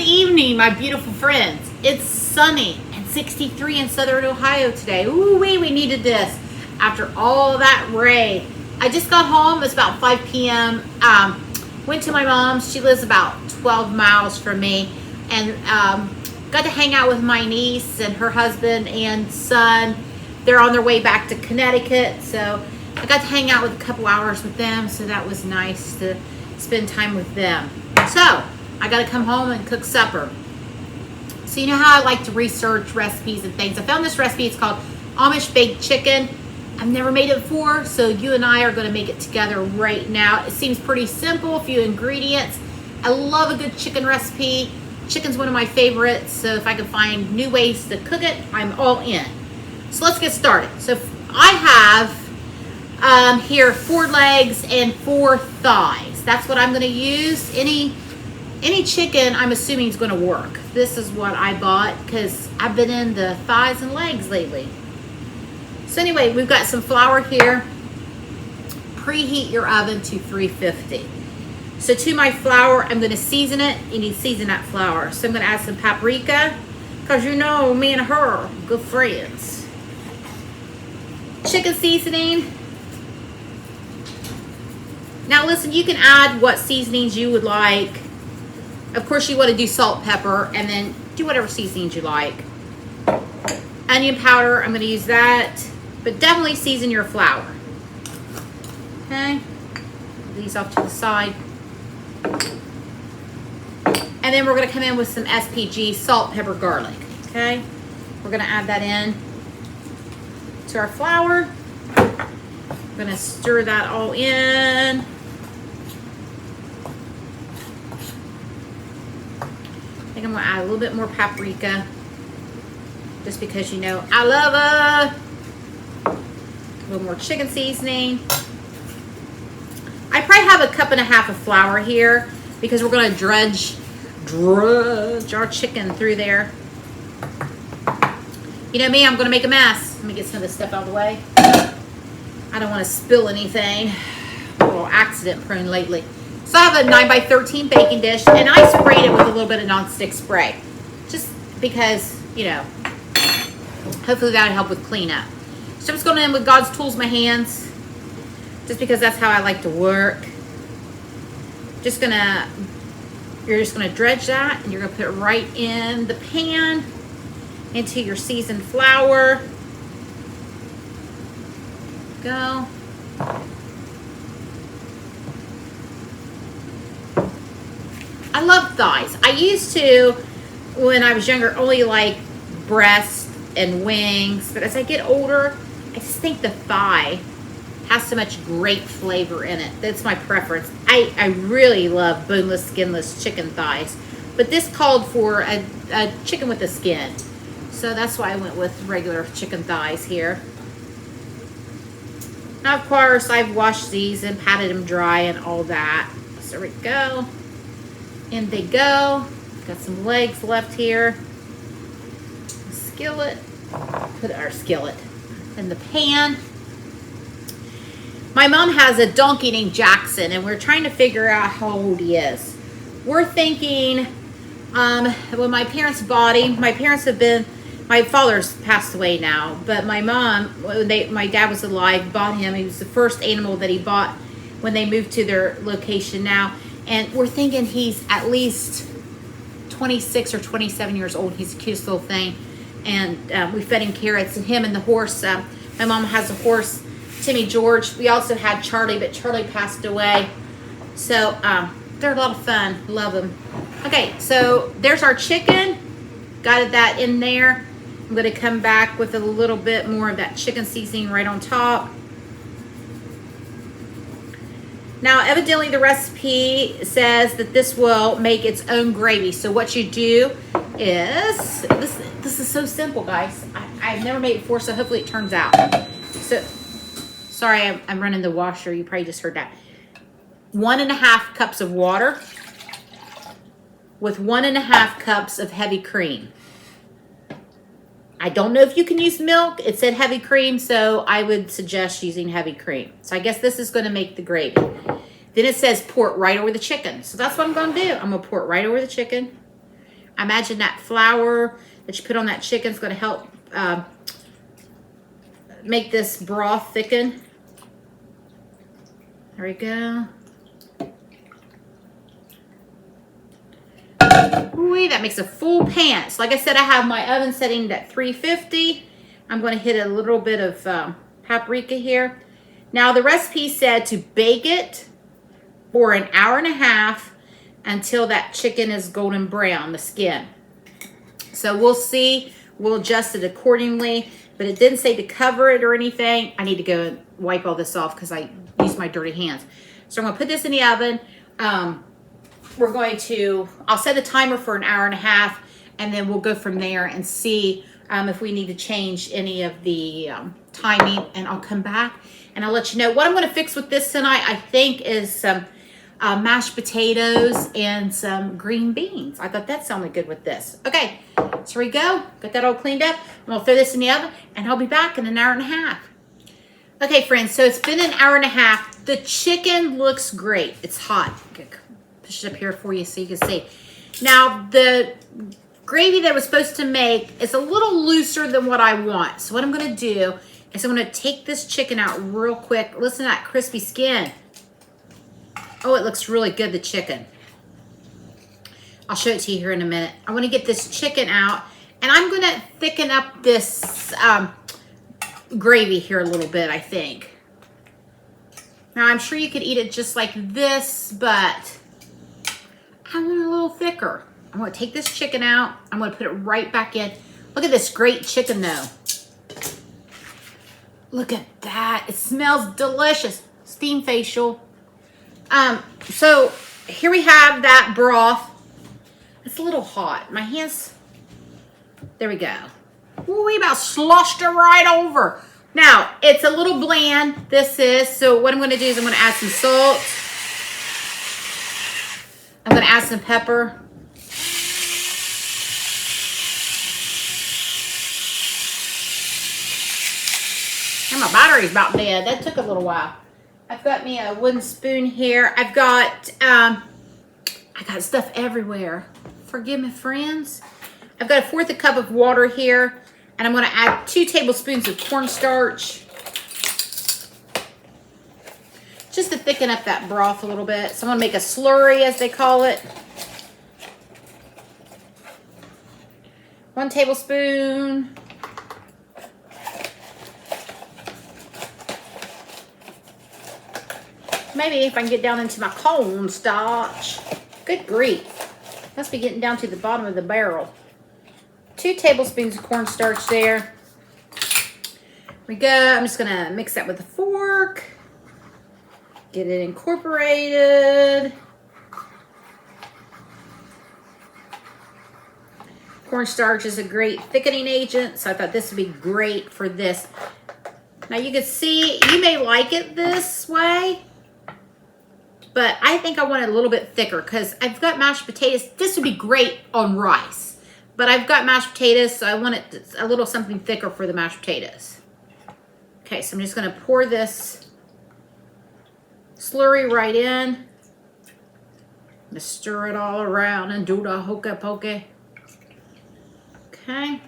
evening, my beautiful friends. It's sunny and 63 in Southern Ohio today. Ooh, we needed this after all that rain. I just got home. It's about 5 p.m. Went to my mom's. She lives about 12 miles from me, and got to hang out with my niece and her husband and son. They're on their way back to Connecticut, so I got to hang out with a couple hours with them, so that was nice to spend time with them. So I got to come home and cook supper. So you know how I like to research recipes and things. I found this recipe. It's called Amish baked chicken. I've never made it before, so you and I are going to make it together right now. It seems pretty simple, a few ingredients. I love a good chicken recipe. Chicken's one of my favorites, so if I can find new ways to cook it, I'm all in. So let's get started. So I have here 4 legs and 4 thighs. That's what I'm going to use. Any chicken, I'm assuming, is going to work. This is what I bought because I've been in the thighs and legs lately. So anyway, we've got some flour here. Preheat your oven to 350. So to my flour, I'm going to season it. You need to season that flour. So I'm going to add some paprika because you know me and her are good friends. Chicken seasoning. Now listen, you can add what seasonings you would like. Of course, you want to do salt, pepper, and then do whatever seasonings you like. Onion powder, I'm going to use that. But definitely season your flour. Okay. These off to the side. And then we're going to come in with some SPG, salt, pepper, garlic. Okay. We're going to add that in to our flour. We're going to stir that all in. I think I'm going to add a little bit more paprika. Just because you know I love it. A little more chicken seasoning. I probably have a cup and a half of flour here because we're going to drudge our chicken through there. You know me, I'm going to make a mess. Let me get some of this stuff out of the way. I don't want to spill anything. I'm a little accident prone lately. So I have a 9x13 baking dish, and I sprayed it with a little bit of nonstick spray. Just because, you know, hopefully that'll help with cleanup. So I'm just going in with God's tools, my hands, just because that's how I like to work. You're just gonna dredge that, and you're gonna put it right in the pan into your seasoned flour. Go. I love thighs. I used to, when I was younger, only like breasts and wings, but as I get older, I just think the thigh has so much great flavor in it. That's my preference. I really love boneless, skinless chicken thighs, but this called for a chicken with a skin, so that's why I went with regular chicken thighs here. Now, of course, I've washed these and patted them dry and all that. So there we go. In they go. Got some legs left here. Skillet. Put our skillet in the pan. My mom has a donkey named Jackson, and we're trying to figure out how old he is. We're thinking, when my parents bought him, my father's passed away now, but my mom, when my dad was alive, bought him. He was the first animal that he bought when they moved to their location now, and we're thinking he's at least 26 or 27 years old. He's the cutest little thing. And we fed him carrots, and him and the horse. My mom has a horse, Timmy George. We also had Charlie, but Charlie passed away. So they're a lot of fun. Love them. Okay, so there's our chicken. Got that in there. I'm going to come back with a little bit more of that chicken seasoning right on top. Now, evidently the recipe says that this will make its own gravy. So what you do is, this is so simple, guys. I've never made it before, so hopefully it turns out. So, sorry, I'm running the washer. You probably just heard that. 1.5 cups of water with 1.5 cups of heavy cream. I don't know if you can use milk. It said heavy cream, so I would suggest using heavy cream. So I guess this is going to make the gravy. Then it says pour it right over the chicken. So that's what I'm going to do. I'm going to pour it right over the chicken. I imagine that flour that you put on that chicken is going to help make this broth thicken. There we go. Ooh, that makes a full pan. So like I said, I have my oven setting at 350. I'm going to hit a little bit of paprika here. Now the recipe said to bake it for an hour and a half until that chicken is golden brown, the skin. So we'll see. We'll adjust it accordingly. But it didn't say to cover it or anything. I need to go and wipe all this off because I used my dirty hands. So I'm going to put this in the oven. I'll set a timer for an hour and a half, and then we'll go from there and see if we need to change any of the timing, and I'll come back and I'll let you know. What I'm going to fix with this tonight, I think, is some mashed potatoes and some green beans. I thought that sounded good with this. Okay, so here we go. Got that all cleaned up. I'm going to throw this in the oven, and I'll be back in an hour and a half. Okay, friends, so it's been an hour and a half. The chicken looks great. It's hot. Push it up here for you so you can see. Now, the gravy that I was supposed to make is a little looser than what I want. So what I'm going to do is I'm going to take this chicken out real quick. Listen to that crispy skin. Oh, it looks really good, the chicken. I'll show it to you here in a minute. I want to get this chicken out, and I'm going to thicken up this gravy here a little bit, I think. Now, I'm sure you could eat it just like this, but I want it a little thicker. I'm going to take this chicken out. I'm going to put it right back in. Look at this great chicken, though. Look at that. It smells delicious. Steam facial. So here we have that broth. It's a little hot. My hands, there we go. Ooh, we about sloshed it right over. Now, it's a little bland, this is. So what I'm going to do is I'm going to add some salt. I'm going to add some pepper. And my battery's about dead. That took a little while. I've got me a wooden spoon here. I got stuff everywhere. Forgive me, friends. I've got 1/4 cup of water here, and I'm going to add 2 tablespoons of cornstarch, just to thicken up that broth a little bit. So I'm going to make a slurry, as they call it. 1 tablespoon. Maybe if I can get down into my cornstarch. Good grief. Must be getting down to the bottom of the barrel. 2 tablespoons of cornstarch there. Here we go. I'm just going to mix that with a fork. Get it incorporated. Cornstarch is a great thickening agent, so I thought this would be great for this. Now you can see, you may like it this way, but I think I want it a little bit thicker because I've got mashed potatoes. This would be great on rice, but I've got mashed potatoes, so I want it a little something thicker for the mashed potatoes. Okay, so I'm just going to pour this slurry right in. I'm going to stir it all around and do the hokey pokey. Okay,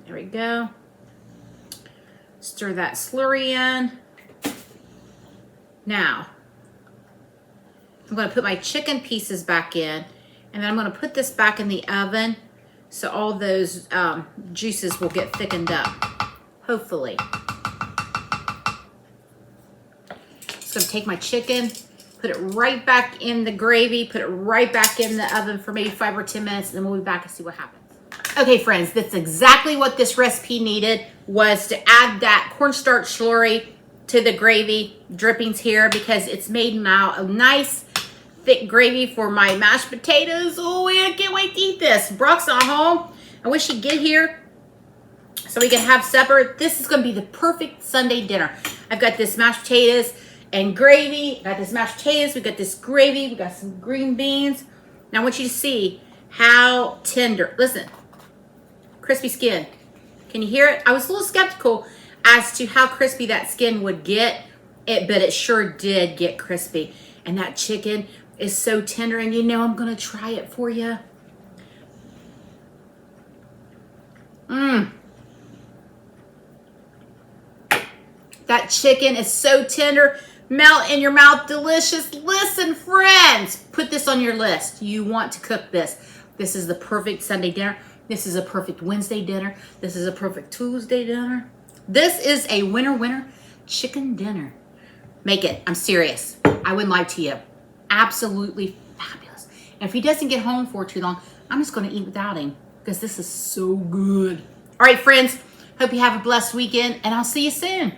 there we go. Stir that slurry in. Now, I'm going to put my chicken pieces back in, and then I'm going to put this back in the oven so all those juices will get thickened up, hopefully. Just going to take my chicken, put it right back in the gravy, put it right back in the oven for maybe 5 or 10 minutes, and then we'll be back and see what happens. Okay, friends, that's exactly what this recipe needed, was to add that cornstarch slurry to the gravy drippings here, because it's made now a nice thick gravy for my mashed potatoes. Oh, I can't wait to eat this. Brock's not home. I wish he'd get here so we can have supper. This is going to be the perfect Sunday dinner. I've got this mashed potatoes and gravy. I got this mashed potatoes. We got this gravy. We got some green beans. Now I want you to see how tender. Listen, crispy skin. Can you hear it? I was a little skeptical as to how crispy that skin would get, but it sure did get crispy. And that chicken is so tender, and you know I'm going to try it for you. That chicken is so tender, melt in your mouth, delicious. Listen, friends, put this on your list. You want to cook this. This is the perfect Sunday dinner. This is a perfect Wednesday dinner. This is a perfect Tuesday dinner. This is a winner chicken dinner. Make it. I'm serious. I wouldn't lie to you. Absolutely fabulous. And if he doesn't get home for too long, I'm just going to eat without him because this is so good. All right, friends. Hope you have a blessed weekend, and I'll see you soon.